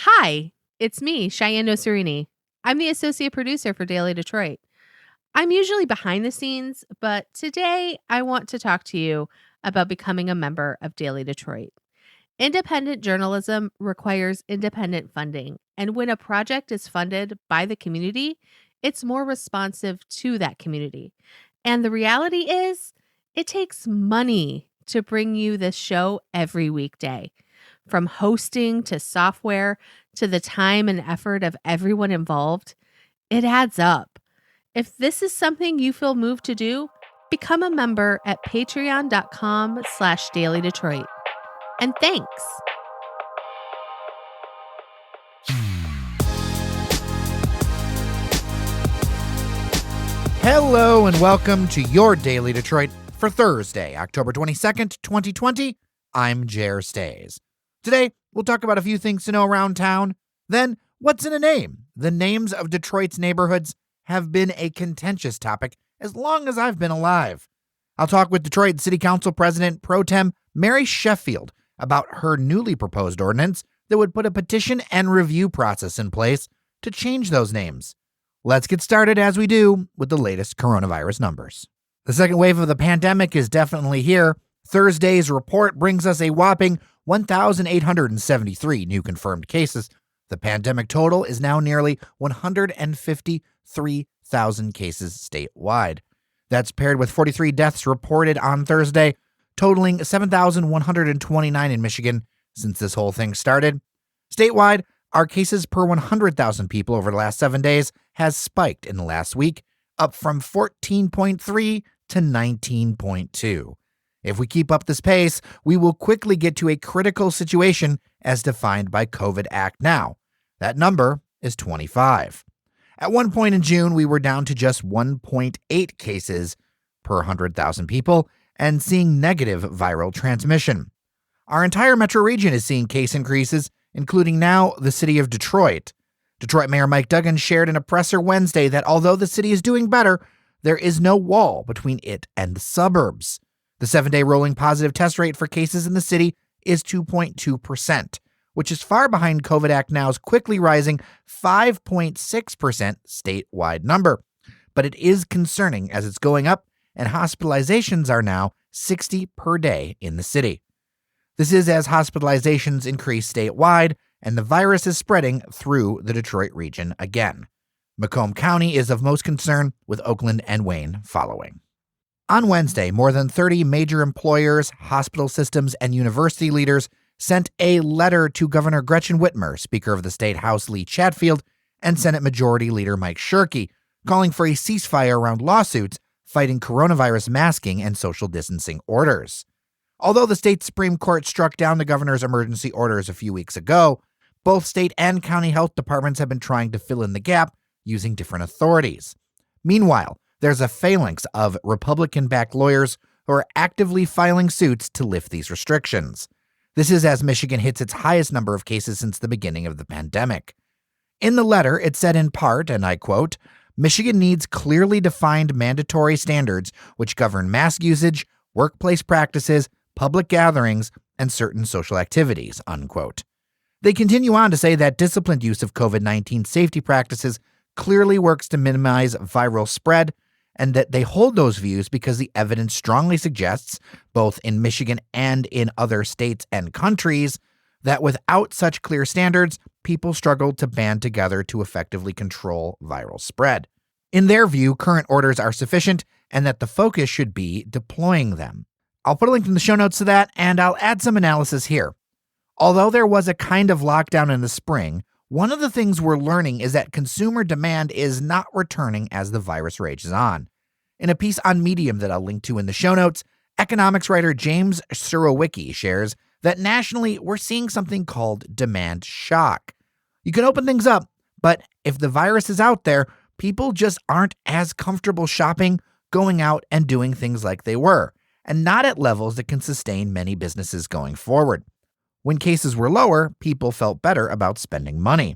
Hi, it's me, Cheyenne Noserini. I'm the associate producer for Daily Detroit. I'm usually behind the scenes, but today I want to talk to you about becoming a member of Daily Detroit. Independent journalism requires independent funding, and when a project is funded by the community, it's more responsive to that community. And the reality is, it takes money to bring you this show every weekday. From hosting to software to the time and effort of everyone involved, it adds up. If this is something you feel moved to do, become a member at patreon.com/dailydetroit. And thanks. Hello and welcome to your Daily Detroit for Thursday, October 22nd, 2020. I'm Jer Stays. Today, we'll talk about a few things to know around town. Then, what's in a name? The names of Detroit's neighborhoods have been a contentious topic as long as I've been alive. I'll talk with Detroit City Council President Pro Tem Mary Sheffield about her newly proposed ordinance that would put a petition and review process in place to change those names. Let's get started, as we do, with the latest coronavirus numbers. The second wave of the pandemic is definitely here. Thursday's report brings us a whopping 1,873 new confirmed cases. The pandemic total is now nearly 153,000 cases statewide. That's paired with 43 deaths reported on Thursday, totaling 7,129 in Michigan since this whole thing started. Statewide, our cases per 100,000 people over the last 7 days has spiked in the last week, up from 14.3 to 19.2. If we keep up this pace, we will quickly get to a critical situation as defined by COVID Act now. That number is 25. At one point in June, we were down to just 1.8 cases per 100,000 people and seeing negative viral transmission. Our entire metro region is seeing case increases, including now the city of Detroit. Detroit Mayor Mike Duggan shared in a presser Wednesday that although the city is doing better, there is no wall between it and the suburbs. The 7-day rolling positive test rate for cases in the city is 2.2%, which is far behind COVID Act Now's quickly rising 5.6% statewide number. But it is concerning as it's going up, and hospitalizations are now 60 per day in the city. This is as hospitalizations increase statewide, and the virus is spreading through the Detroit region again. Macomb County is of most concern, with Oakland and Wayne following. On Wednesday, more than 30 major employers, hospital systems, and university leaders sent a letter to Governor Gretchen Whitmer, Speaker of the State House Lee Chatfield, and Senate Majority Leader Mike Shirkey, calling for a ceasefire around lawsuits fighting coronavirus masking and social distancing orders. Although the state Supreme Court struck down the governor's emergency orders a few weeks ago, both state and county health departments have been trying to fill in the gap using different authorities. Meanwhile, there's a phalanx of Republican-backed lawyers who are actively filing suits to lift these restrictions. This is as Michigan hits its highest number of cases since the beginning of the pandemic. In the letter, it said in part, and I quote, "Michigan needs clearly defined mandatory standards which govern mask usage, workplace practices, public gatherings, and certain social activities," unquote. They continue on to say that disciplined use of COVID-19 safety practices clearly works to minimize viral spread, and that they hold those views because the evidence strongly suggests, both in Michigan and in other states and countries, that without such clear standards, people struggle to band together to effectively control viral spread. In their view, current orders are sufficient and that the focus should be deploying them. I'll put a link in the show notes to that, and I'll add some analysis here. Although there was a kind of lockdown in the spring, one of the things we're learning is that consumer demand is not returning as the virus rages on. In a piece on Medium that I'll link to in the show notes, economics writer James Surowiecki shares that nationally we're seeing something called demand shock. You can open things up, but if the virus is out there, people just aren't as comfortable shopping, going out, and doing things like they were, and not at levels that can sustain many businesses going forward. When cases were lower, people felt better about spending money.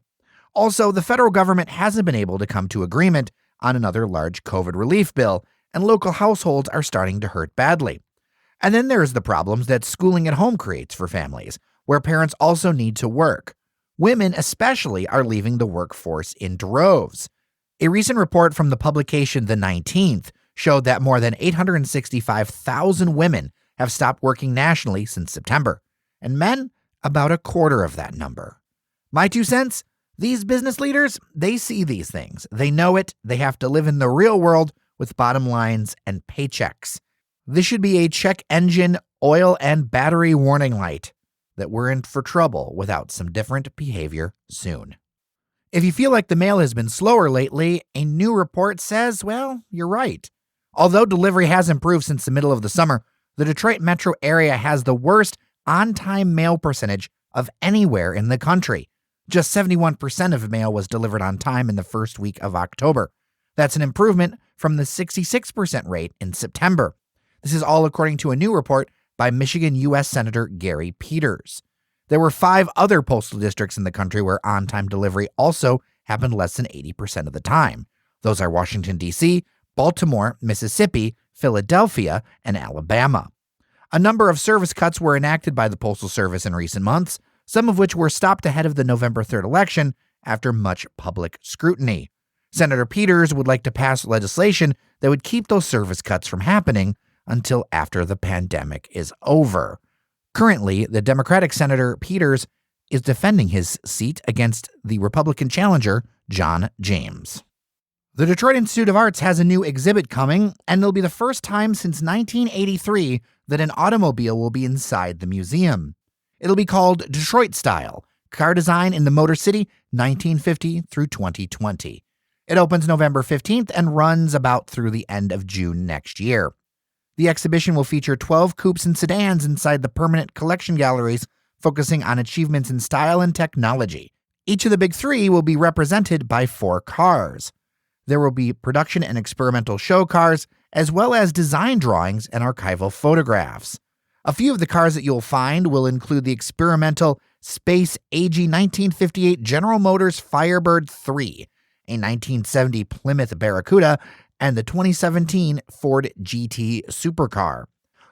Also, the federal government hasn't been able to come to agreement on another large COVID relief bill, and local households are starting to hurt badly. And then there's the problems that schooling at home creates for families, where parents also need to work. Women especially are leaving the workforce in droves. A recent report from the publication The 19th showed that more than 865,000 women have stopped working nationally since September, and men about a quarter of that number. My 2 cents, these business leaders, they see these things. They know it. They have to live in the real world with bottom lines and paychecks. This should be a check engine, oil, and battery warning light that we're in for trouble without some different behavior soon. If you feel like the mail has been slower lately, a new report says, well, you're right. Although delivery has improved since the middle of the summer, the Detroit metro area has the worst on-time mail percentage of anywhere in the country. Just 71% of mail was delivered on time in the first week of October. That's an improvement from the 66% rate in September. This is all according to a new report by Michigan U.S. Senator Gary Peters. There were 5 other postal districts in the country where on-time delivery also happened less than 80% of the time. Those are Washington, D.C., Baltimore, Mississippi, Philadelphia, and Alabama. A number of service cuts were enacted by the Postal Service in recent months, some of which were stopped ahead of the November 3rd election after much public scrutiny. Senator Peters would like to pass legislation that would keep those service cuts from happening until after the pandemic is over. Currently, the Democratic Senator Peters is defending his seat against the Republican challenger, John James. The Detroit Institute of Arts has a new exhibit coming, and it'll be the first time since 1983 that an automobile will be inside the museum. It'll be called Detroit Style, Car Design in the Motor City, 1950 through 2020. It opens November 15th and runs about through the end of June next year. The exhibition will feature 12 coupes and sedans inside the permanent collection galleries, focusing on achievements in style and technology. Each of the big 3 will be represented by 4 cars. There will be production and experimental show cars, as well as design drawings and archival photographs. A few of the cars that you'll find will include the experimental Space AG 1958 General Motors Firebird 3, a 1970 Plymouth Barracuda, and the 2017 Ford GT supercar.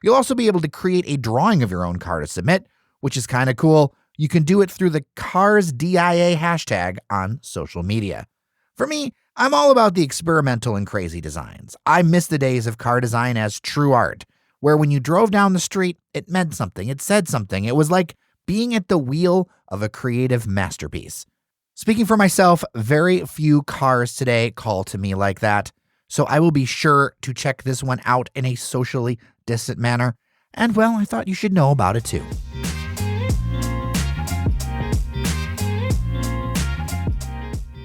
You'll also be able to create a drawing of your own car to submit, which is kind of cool. You can do it through the CarsDIA hashtag on social media. For me, I'm all about the experimental and crazy designs. I miss the days of car design as true art, where when you drove down the street, it meant something, it said something. It was like being at the wheel of a creative masterpiece. Speaking for myself, very few cars today call to me like that, so I will be sure to check this one out in a socially distant manner. And well, I thought you should know about it too.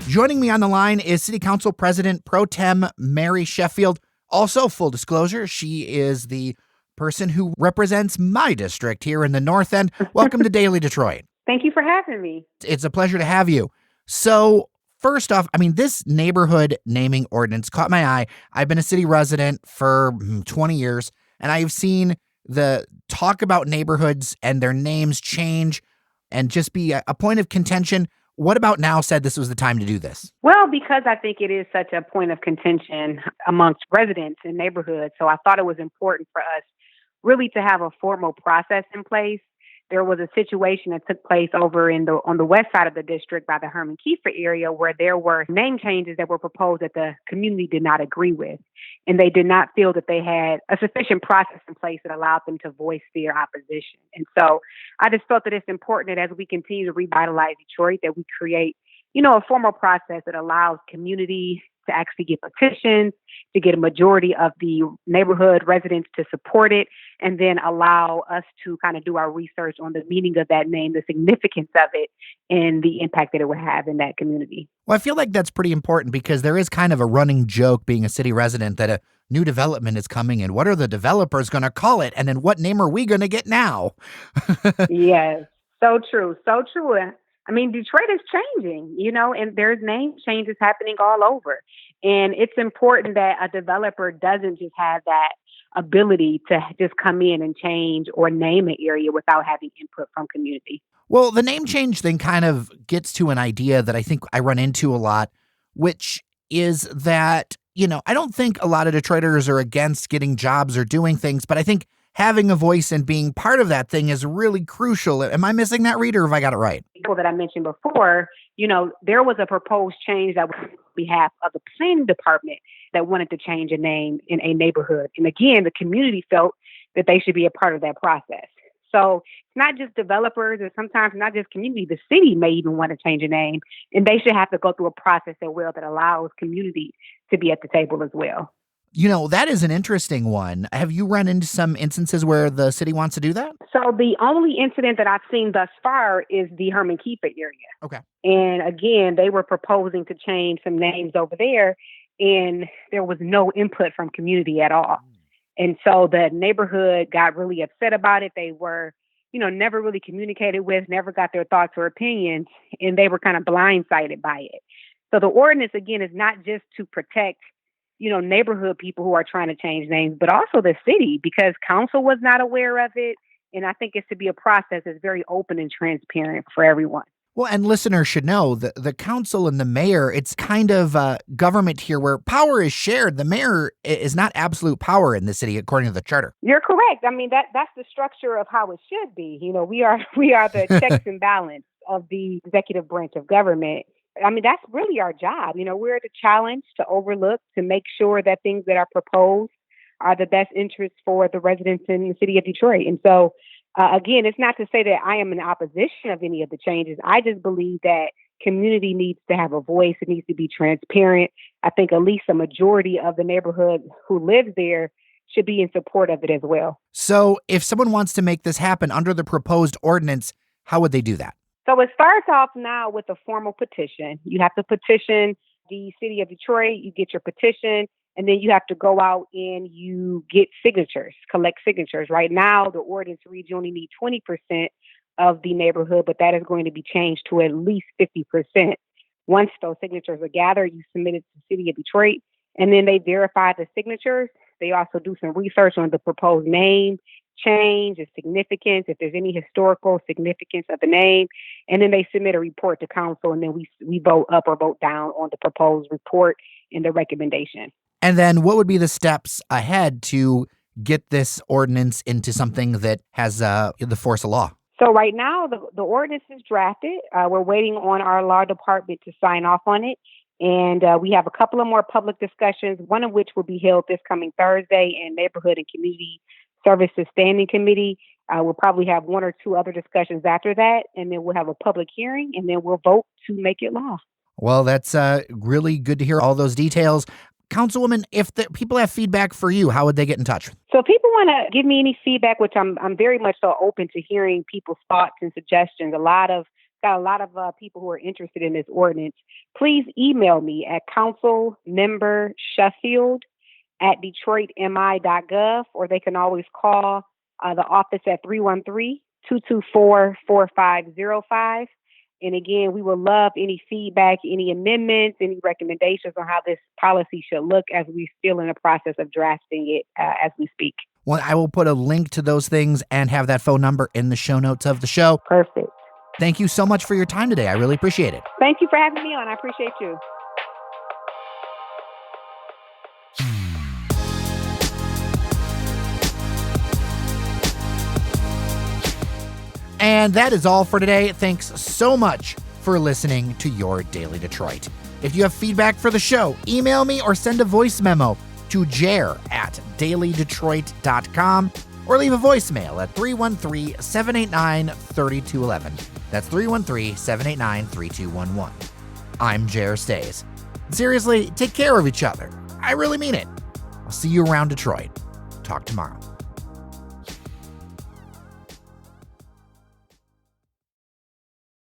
Joining me on the line is City Council President Pro Tem Mary Sheffield. Also, full disclosure, she is the person who represents my district here in the North End. Welcome to Daily Detroit. Thank you for having me. It's a pleasure to have you. So, first off, this neighborhood naming ordinance caught my eye. I've been a city resident for 20 years, and I've seen the talk about neighborhoods and their names change and just be a point of contention. What about now said this was the time to do this? Well, because I think it is such a point of contention amongst residents in neighborhoods, so I thought it was important for us really to have a formal process in place. There was a situation that took place over on the west side of the district by the Herman Kiefer area where there were name changes that were proposed that the community did not agree with. And they did not feel that they had a sufficient process in place that allowed them to voice their opposition. And so I just felt that it's important that as we continue to revitalize Detroit, that we create, a formal process that allows community to actually get petitions, to get a majority of the neighborhood residents to support it, and then allow us to kind of do our research on the meaning of that name, the significance of it, and the impact that it would have in that community. Well, I feel like that's pretty important because there is kind of a running joke being a city resident that a new development is coming and what are the developers going to call it? And then what name are we going to get now? Yes, so true, so true. Detroit is changing, and there's name changes happening all over. And it's important that a developer doesn't just have that ability to just come in and change or name an area without having input from community. Well, the name change thing kind of gets to an idea that I think I run into a lot, which is that, I don't think a lot of Detroiters are against getting jobs or doing things, but I think having a voice and being part of that thing is really crucial. Am I missing that, Reed, or have I got it right? People that I mentioned before, there was a proposed change that was on behalf of the planning department that wanted to change a name in a neighborhood. And again, the community felt that they should be a part of that process. So it's not just developers, and sometimes not just community. The city may even want to change a name, and they should have to go through a process as well that allows community to be at the table as well. That is an interesting one. Have you run into some instances where the city wants to do that? So the only incident that I've seen thus far is the Herman Kieffer area. Okay. And again, they were proposing to change some names over there, and there was no input from community at all. And so the neighborhood got really upset about it. They were, never really communicated with, never got their thoughts or opinions, and they were kind of blindsided by it. So the ordinance, again, is not just to protect neighborhood people who are trying to change names, but also the city, because council was not aware of it. And I think it's to be a process that's very open and transparent for everyone. Well, and listeners should know that the council and the mayor, it's kind of government here where power is shared. The mayor is not absolute power in the city, according to the charter. You're correct. I mean, that's the structure of how it should be. We are the checks and balance of the executive branch of government. I mean, that's really our job. We're to challenge, to overlook, to make sure that things that are proposed are the best interests for the residents in the city of Detroit. And so, again, it's not to say that I am in opposition of any of the changes. I just believe that community needs to have a voice. It needs to be transparent. I think at least a majority of the neighborhood who lives there should be in support of it as well. So if someone wants to make this happen under the proposed ordinance, how would they do that? So it starts off now with a formal petition. You have to petition the city of Detroit. You get your petition, and then you have to go out and you get signatures, collect signatures. Right now, the ordinance reads you only need 20% of the neighborhood, but that is going to be changed to at least 50%. Once those signatures are gathered, you submit it to the city of Detroit, and then they verify the signatures. They also do some research on the proposed name change, its significance, if there's any historical significance of the name, and then they submit a report to council, and then we vote up or vote down on the proposed report and the recommendation. And then what would be the steps ahead to get this ordinance into something that has the force of law? So right now, the ordinance is drafted. We're waiting on our law department to sign off on it. And we have a couple of more public discussions, one of which will be held this coming Thursday in Neighborhood and Community Services Standing Committee. We'll probably have one or two other discussions after that, and then we'll have a public hearing, and then we'll vote to make it law. Well, that's really good to hear all those details. Councilwoman, if the people have feedback for you, how would they get in touch? So if people want to give me any feedback, which I'm very much so open to hearing people's thoughts and suggestions. Got a lot of people who are interested in this ordinance. Please email me at councilmembersheffield@detroitmi.gov, or they can always call the office at 313-224-4505. And again, we would love any feedback, any amendments, any recommendations on how this policy should look as we're still in the process of drafting it as we speak. Well, I will put a link to those things and have that phone number in the show notes of the show. Perfect. Thank you so much for your time today. I really appreciate it. Thank you for having me on. I appreciate you. And that is all for today. Thanks so much for listening to Your Daily Detroit. If you have feedback for the show, email me or send a voice memo to jer@dailydetroit.com or leave a voicemail at 313-789-3211. That's 313-789-3211. I'm Jer Stays. Seriously, take care of each other. I really mean it. I'll see you around Detroit. Talk tomorrow.